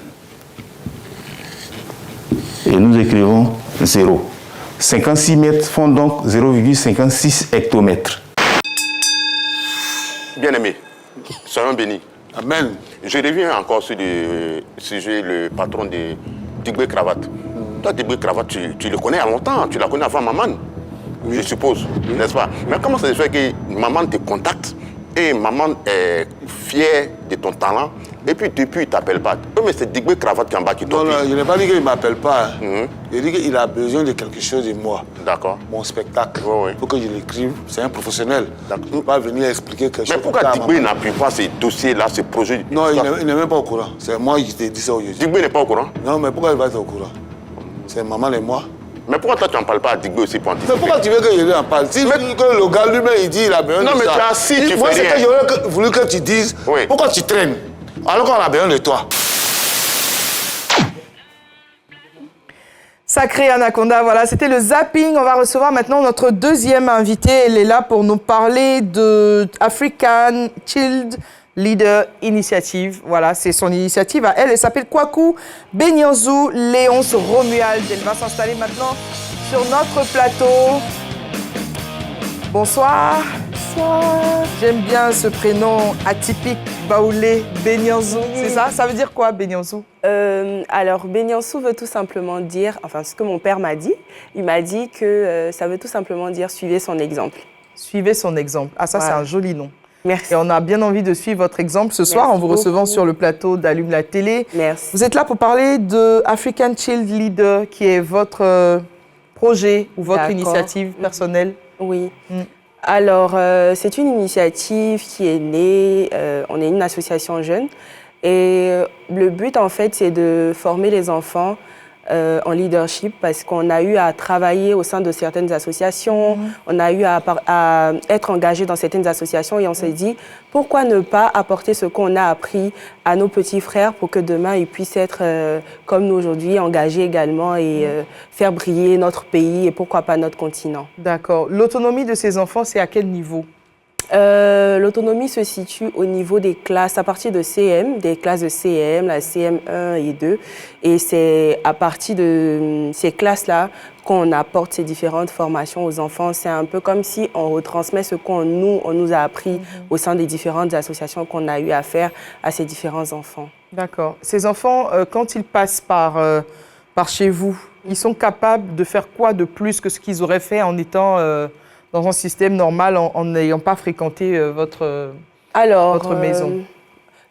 Et nous écrivons 0. 56 mètres font donc 0,56 hectomètres. Bien-aimé, soyons bénis. Amen. Je reviens encore sur le sujet, le patron de Digbe Cravate. Toi, Digbe Cravate, tu le connais à longtemps, tu la connais avant Maman, je suppose, n'est-ce pas? Mais comment ça se fait que Maman te contacte et Maman est fière de ton talent et puis depuis, il ne t'appelle pas? Mais c'est Digbe Cravate qui est en bas qui t'oppose. Non, je n'ai pas dit qu'il ne m'appelle pas. J'ai dit qu'il a besoin de quelque chose de moi. D'accord. Mon spectacle. Il faut que je l'écrive. C'est un professionnel. Il ne peut pas venir expliquer quelque chose. Mais pourquoi Digbe n'appuie pas ces dossiers-là, ces projets? Non, il n'est même pas au courant. C'est moi qui t'ai dit ça aujourd'hui. Digbe n'est pas au courant? Non, mais pourquoi il va être au courant? C'est Maman et moi. Mais pourquoi toi tu n'en parles pas à Digbe aussi pour anticiper? Mais pourquoi tu veux que je lui en parle? Si que le gars lui-même il dit il a besoin de ça. Non mais tu as assis, tu fais rien. Moi c'est que j'aurais voulu que tu dises pourquoi tu traînes alors qu'on a besoin de toi. Sacré Anaconda, voilà, c'était le zapping. On va recevoir maintenant notre deuxième invitée. Elle est là pour nous parler de African Child Leader Initiative. Voilà, c'est son initiative à elle. Elle s'appelle Kwaku Benyanzou Léonce Romuald. Elle va s'installer maintenant sur notre plateau. Bonsoir. Bonsoir. J'aime bien ce prénom atypique, Baoulé Benyanzou. C'est ça? Ça veut dire quoi, Benyanzou? Alors, Benyanzou veut tout simplement dire, enfin, ce que mon père m'a dit, il m'a dit que ça veut tout simplement dire suivez son exemple. Suivez son exemple. Ah, ça, voilà. C'est un joli nom. Merci. Et on a bien envie de suivre votre exemple ce soir en vous recevant sur le plateau d'Allume la télé. Merci. Vous êtes là pour parler de African Child Leader, qui est votre projet ou votre initiative personnelle. Oui. Alors, c'est une initiative qui est née, on est une association jeune, et le but, en fait, c'est de former les enfants en leadership, parce qu'on a eu à travailler au sein de certaines associations, on a eu à être engagé dans certaines associations, et on s'est dit, pourquoi ne pas apporter ce qu'on a appris à nos petits frères pour que demain, ils puissent être, comme nous aujourd'hui, engagés également et faire briller notre pays et pourquoi pas notre continent. D'accord. L'autonomie de ces enfants, c'est à quel niveau? L'autonomie se situe au niveau des classes, à partir de CM, des classes de CM, la CM1 et 2. Et c'est à partir de ces classes-là qu'on apporte ces différentes formations aux enfants. C'est un peu comme si on retransmet ce qu'on nous a appris au sein des différentes associations qu'on a eu à faire à ces différents enfants. D'accord. Ces enfants, quand ils passent par chez vous, ils sont capables de faire quoi de plus que ce qu'ils auraient fait en étant dans un système normal, en n'ayant pas fréquenté votre maison?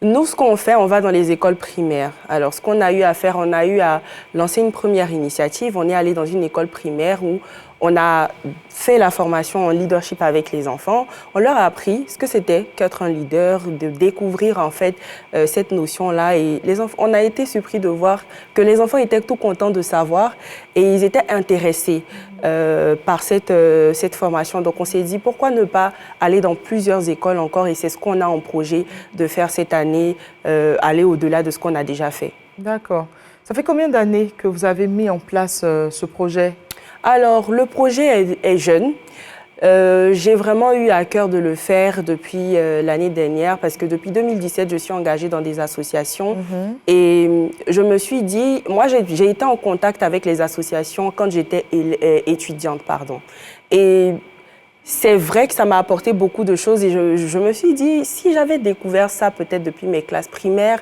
Nous, ce qu'on fait, on va dans les écoles primaires. Alors, ce qu'on a eu à faire, on a eu à lancer une première initiative. On est allé dans une école primaire où on a fait la formation en leadership avec les enfants. On leur a appris ce que c'était qu'être un leader, de découvrir en fait cette notion-là. Et les enfants, on a été surpris de voir que les enfants étaient tout contents de savoir et ils étaient intéressés par cette formation. Donc on s'est dit pourquoi ne pas aller dans plusieurs écoles encore, et c'est ce qu'on a en projet de faire cette année, aller au-delà de ce qu'on a déjà fait. D'accord. Ça fait combien d'années que vous avez mis en place ce projet? Alors, le projet est jeune. J'ai vraiment eu à cœur de le faire depuis l'année dernière, parce que depuis 2017, je suis engagée dans des associations. Et je me suis dit, moi j'ai été en contact avec les associations quand j'étais étudiante. Et c'est vrai que ça m'a apporté beaucoup de choses, et je me suis dit, si j'avais découvert ça peut-être depuis mes classes primaires,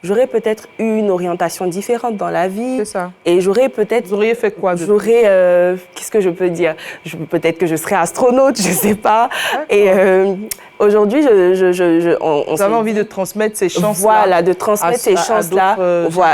j'aurais peut-être eu une orientation différente dans la vie. C'est ça. Et j'aurais peut-être... Vous auriez fait quoi? Qu'est-ce que je peux dire? Peut-être que je serais astronaute, je ne sais pas. Et aujourd'hui, vous avez envie de transmettre ces chances-là? Voilà, de transmettre ces chances-là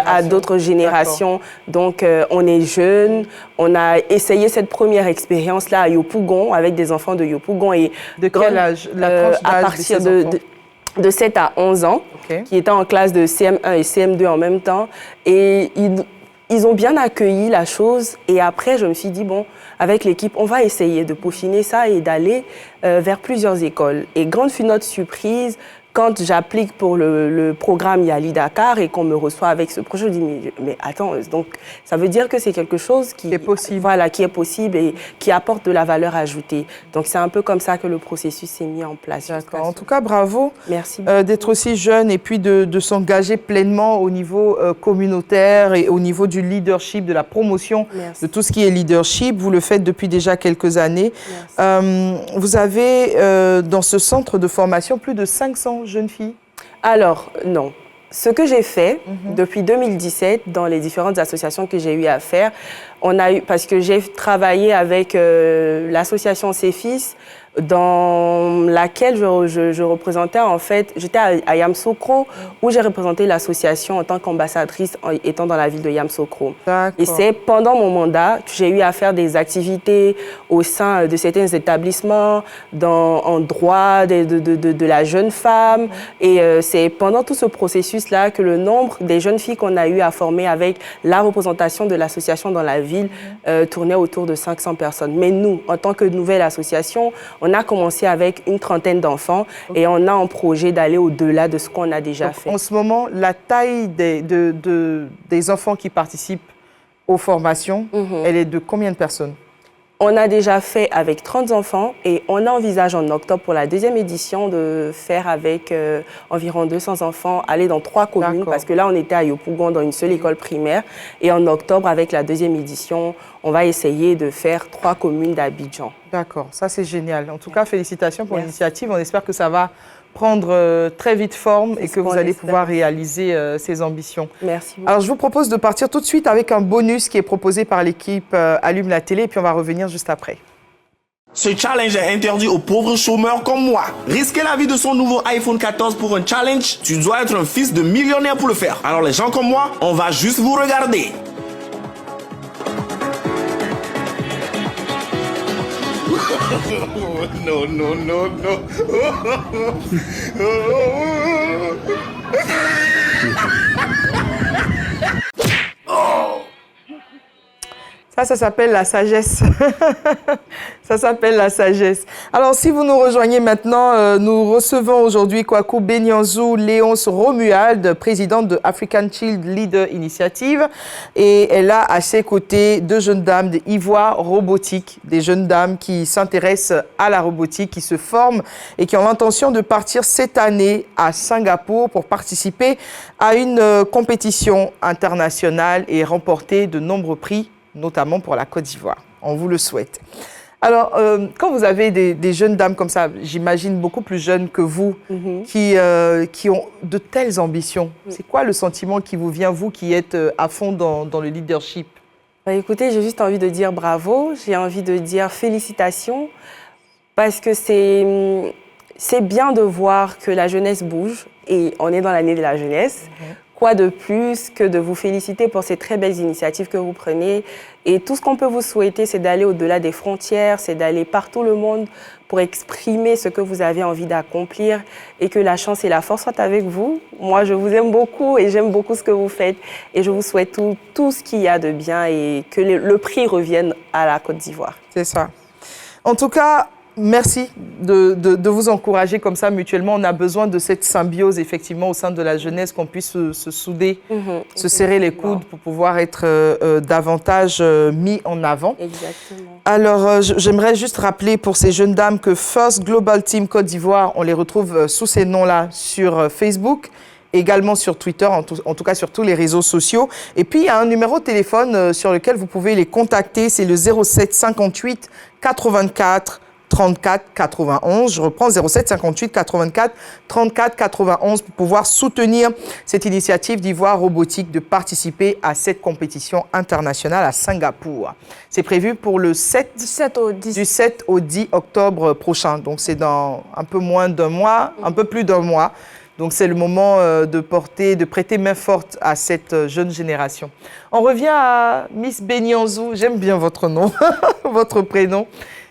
à d'autres générations. Donc, on est jeunes. On a essayé cette première expérience-là à Yopougon, avec des enfants de Yopougon. Et de quel âge? La tranche d'âge à partir de 7 à 11 ans, qui étaient en classe de CM1 et CM2 en même temps. Et ils ont bien accueilli la chose. Et après, je me suis dit, bon, avec l'équipe, on va essayer de peaufiner ça et d'aller vers plusieurs écoles. Et grande fut notre surprise quand j'applique pour le programme Yali Dakar et qu'on me reçoit avec ce projet. Je dis, mais attends, donc ça veut dire que c'est quelque chose qui est possible. Voilà, qui est possible et qui apporte de la valeur ajoutée. Donc c'est un peu comme ça que le processus s'est mis en place. D'accord. En tout cas, bravo. Merci. D'être aussi jeune et puis de s'engager pleinement au niveau communautaire et au niveau du leadership, de la promotion de tout ce qui est leadership. Vous le faites depuis déjà quelques années. Vous avez dans ce centre de formation plus de 500 jeunes filles? Alors, non. Ce que j'ai fait depuis 2017 dans les différentes associations que j'ai eu à faire, parce que j'ai travaillé avec l'association CEFIS, dans laquelle je représentais, en fait, j'étais à Yamoussoukro, où j'ai représenté l'association en tant qu'ambassadrice étant dans la ville de Yamoussoukro. Et c'est pendant mon mandat que j'ai eu à faire des activités au sein de certains établissements, en droit de la jeune femme. Et c'est pendant tout ce processus-là que le nombre des jeunes filles qu'on a eu à former avec la représentation de l'association dans la ville tournait autour de 500 personnes. Mais nous, en tant que nouvelle association, on a commencé avec une trentaine d'enfants et on a en projet d'aller au-delà de ce qu'on a déjà fait. En ce moment, la taille des enfants qui participent aux formations, elle est de combien de personnes? On a déjà fait avec 30 enfants et on envisage en octobre pour la deuxième édition de faire avec environ 200 enfants, aller dans 3 communes, parce que là on était à Yopougon dans une seule école primaire, et en octobre avec la deuxième édition, on va essayer de faire 3 communes d'Abidjan. D'accord, ça c'est génial. En tout cas, félicitations pour l'initiative. On espère que ça va prendre très vite forme et que vous allez pouvoir réaliser ces ambitions. Merci beaucoup. Alors, je vous propose de partir tout de suite avec un bonus qui est proposé par l'équipe Allume la télé, et puis on va revenir juste après. Ce challenge est interdit aux pauvres chômeurs comme moi. Risquer la vie de son nouveau iPhone 14 pour un challenge, tu dois être un fils de millionnaire pour le faire. Alors les gens comme moi, on va juste vous regarder. Non, non, non, non. Ça s'appelle la sagesse. Ça s'appelle la sagesse. Alors, si vous nous rejoignez maintenant, nous recevons aujourd'hui Kwaku Benyanzou Léonce Romuald, présidente de African Child Leader Initiative. Et elle a à ses côtés deux jeunes dames d'Ivoire robotique, des jeunes dames qui s'intéressent à la robotique, qui se forment et qui ont l'intention de partir cette année à Singapour pour participer à une compétition internationale et remporter de nombreux prix, notamment pour la Côte d'Ivoire. On vous le souhaite. Alors, quand vous avez des jeunes dames comme ça, j'imagine beaucoup plus jeunes que vous, qui ont de telles ambitions, c'est quoi le sentiment qui vous vient, vous qui êtes à fond dans le leadership? Écoutez, j'ai juste envie de dire bravo, j'ai envie de dire félicitations, parce que c'est bien de voir que la jeunesse bouge, et on est dans l'année de la jeunesse. Quoi de plus que de vous féliciter pour ces très belles initiatives que vous prenez. Et tout ce qu'on peut vous souhaiter, c'est d'aller au-delà des frontières, c'est d'aller partout le monde pour exprimer ce que vous avez envie d'accomplir et que la chance et la force soient avec vous. Moi, je vous aime beaucoup et j'aime beaucoup ce que vous faites. Et je vous souhaite tout ce qu'il y a de bien et que le prix revienne à la Côte d'Ivoire. C'est ça. En tout cas, merci de vous encourager comme ça mutuellement. On a besoin de cette symbiose, effectivement, au sein de la jeunesse, qu'on puisse se souder, se serrer les coudes pour pouvoir être davantage mis en avant. Exactement. Alors, j'aimerais juste rappeler pour ces jeunes dames que First Global Team Côte d'Ivoire, on les retrouve sous ces noms-là sur Facebook, également sur Twitter, en tout cas sur tous les réseaux sociaux. Et puis, il y a un numéro de téléphone sur lequel vous pouvez les contacter, c'est le 07 58 84 34 91. Je reprends 07 58 84 34 91 pour pouvoir soutenir cette initiative d'Ivoire Robotique de participer à cette compétition internationale à Singapour. C'est prévu pour le 7 du 7 au 10 octobre prochain. Donc c'est dans un peu moins d'un mois, un peu plus d'un mois. Donc c'est le moment de prêter main forte à cette jeune génération. On revient à Miss Benyanzou. J'aime bien votre nom, votre prénom.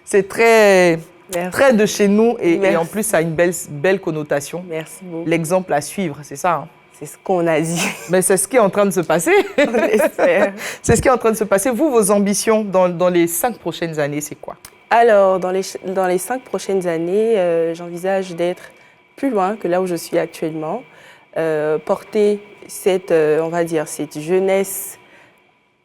C'est très de chez nous et en plus, ça a une belle connotation. Merci beaucoup. L'exemple à suivre, c'est ça, hein? C'est ce qu'on a dit. Mais c'est ce qui est en train de se passer. On espère. C'est ce qui est en train de se passer. Vous, vos ambitions dans les 5 prochaines années, c'est quoi? Alors, dans les 5 prochaines années, j'envisage d'être plus loin que là où je suis actuellement. Porter on va dire, cette jeunesse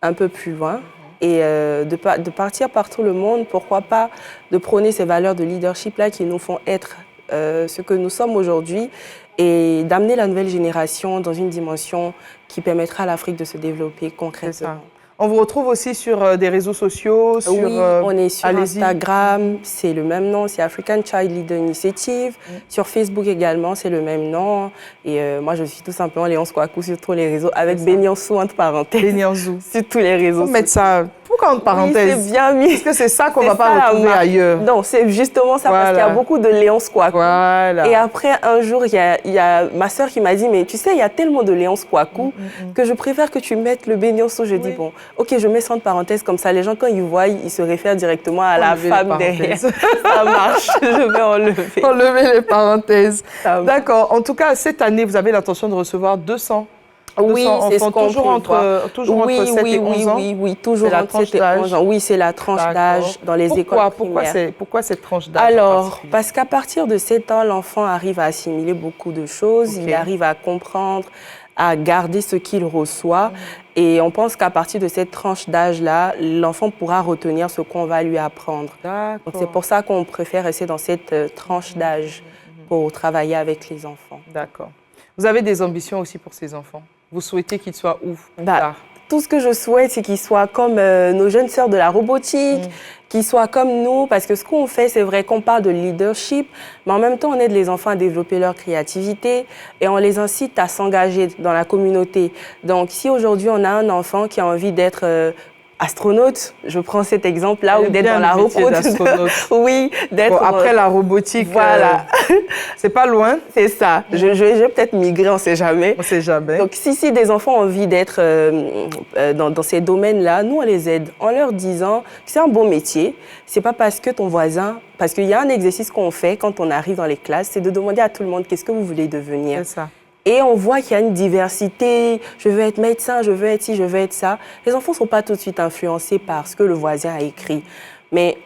un peu plus loin. Et de partir par tout le monde, pourquoi pas de prôner ces valeurs de leadership-là qui nous font être ce que nous sommes aujourd'hui et d'amener la nouvelle génération dans une dimension qui permettra à l'Afrique de se développer concrètement. On vous retrouve aussi sur des réseaux sociaux? Oui, on est sur Instagram, c'est le même nom, c'est African Child Leader Initiative. Sur Facebook également, c'est le même nom. Et moi, je suis tout simplement Léonce Kwaku sur tous les réseaux, avec Benyanzou entre parenthèses. Benyanzou. Sur tous les réseaux. Faut mettre ça, pourquoi entre parenthèses? Oui, c'est bien mis. Parce que c'est ça qu'on ne va pas retrouver ailleurs. Non, c'est justement ça, parce qu'il y a beaucoup de Léonce Kwaku. Voilà. Et après, un jour, il y a ma sœur qui m'a dit, mais tu sais, il y a tellement de Léonce Kwaku que je préfère que tu mettes le Benyanzou. Je dis, bon, ok, je mets ça entre parenthèses, comme ça, les gens, quand ils voient, ils se réfèrent directement à la femme derrière. Ça marche, je vais enlever. Enlever les parenthèses. D'accord. En tout cas, cette année, vous avez l'intention de recevoir 200 Oui, c'est ce qu'on toujours entre 7 et 11 ans. Oui, toujours entre 7 et 11 ans. Oui, c'est la tranche d'âge dans les écoles primaires. Pourquoi cette tranche d'âge? Alors, parce qu'à partir de 7 ans, l'enfant arrive à assimiler beaucoup de choses, il arrive à comprendre, à garder ce qu'il reçoit. Et on pense qu'à partir de cette tranche d'âge-là, l'enfant pourra retenir ce qu'on va lui apprendre. Donc c'est pour ça qu'on préfère rester dans cette tranche d'âge pour travailler avec les enfants. D'accord. Vous avez des ambitions aussi pour ces enfants? Vous souhaitez qu'ils soient où? Tout ce que je souhaite, c'est qu'ils soient comme nos jeunes sœurs de la robotique, qu'ils soient comme nous, parce que ce qu'on fait, c'est vrai qu'on parle de leadership, mais en même temps, on aide les enfants à développer leur créativité et on les incite à s'engager dans la communauté. Donc, si aujourd'hui, on a un enfant qui a envie d'être astronaute, je prends cet exemple-là, ou d'être dans la robotique. Oui, d'être... Bon, après la robotique, voilà. C'est pas loin. C'est ça. Je vais peut-être migrer, on ne sait jamais. On ne sait jamais. Donc, si des enfants ont envie d'être dans ces domaines-là, nous, on les aide en leur disant que c'est un bon métier. C'est pas parce que ton voisin... Parce qu'il y a un exercice qu'on fait quand on arrive dans les classes, c'est de demander à tout le monde qu'est-ce que vous voulez devenir. C'est ça. Et on voit qu'il y a une diversité, je veux être médecin, je veux être ci, je veux être ça. Les enfants ne sont pas tout de suite influencés par ce que le voisin a écrit. Mais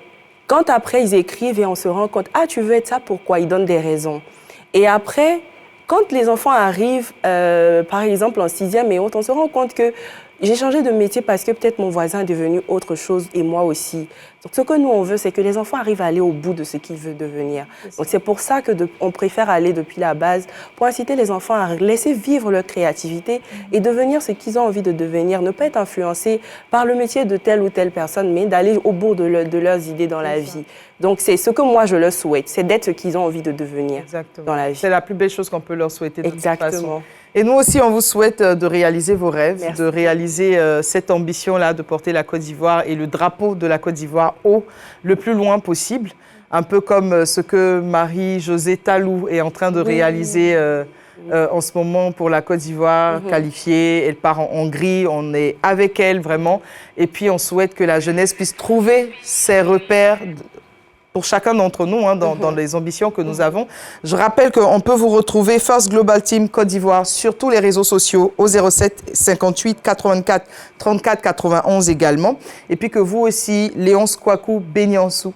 quand après ils écrivent et on se rend compte, ah tu veux être ça, pourquoi? Ils donnent des raisons. Et après, quand les enfants arrivent, par exemple en 6e et autres, on se rend compte que j'ai changé de métier parce que peut-être mon voisin est devenu autre chose et moi aussi. Donc, ce que nous, on veut, c'est que les enfants arrivent à aller au bout de ce qu'ils veulent devenir. Donc, c'est pour ça qu'on préfère aller depuis la base pour inciter les enfants à laisser vivre leur créativité et devenir ce qu'ils ont envie de devenir. Ne pas être influencés par le métier de telle ou telle personne, mais d'aller au bout de leurs idées dans la vie. Donc, c'est ce que moi, je leur souhaite, c'est d'être ce qu'ils ont envie de devenir dans la vie. C'est la plus belle chose qu'on peut leur souhaiter de toute façon. Et nous aussi, on vous souhaite de réaliser vos rêves, de réaliser cette ambition-là, de porter la Côte d'Ivoire et le drapeau de la Côte d'Ivoire le plus loin possible. Un peu comme ce que Marie-Josée Talou est en train de réaliser en ce moment pour la Côte d'Ivoire, qualifiée. Elle part en Hongrie, on est avec elle vraiment. Et puis, on souhaite que la jeunesse puisse trouver ses repères pour chacun d'entre nous, dans les ambitions que nous avons. Je rappelle qu'on peut vous retrouver First Global Team Côte d'Ivoire sur tous les réseaux sociaux au 07 58 84 34 91 également. Et puis que vous aussi, Léonce Kouakou Benyansou,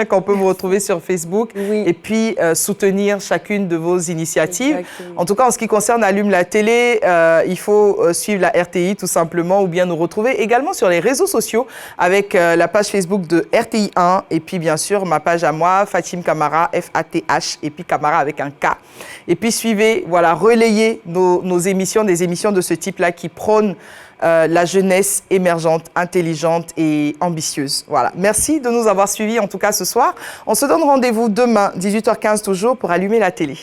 qu'on peut vous retrouver sur Facebook et puis soutenir chacune de vos initiatives. Exactement. En tout cas, en ce qui concerne Allume la télé, il faut suivre la RTI tout simplement ou bien nous retrouver également sur les réseaux sociaux avec la page Facebook de RTI1 et puis bien sûr ma page à moi, Fatim Camara, F-A-T-H et puis Camara avec un K. Et puis suivez, voilà, relayez nos émissions, des émissions de ce type-là qui prônent la jeunesse émergente, intelligente et ambitieuse. Voilà. Merci de nous avoir suivis en tout cas ce soir. On se donne rendez-vous demain, 18h15 toujours, pour Allumer la télé.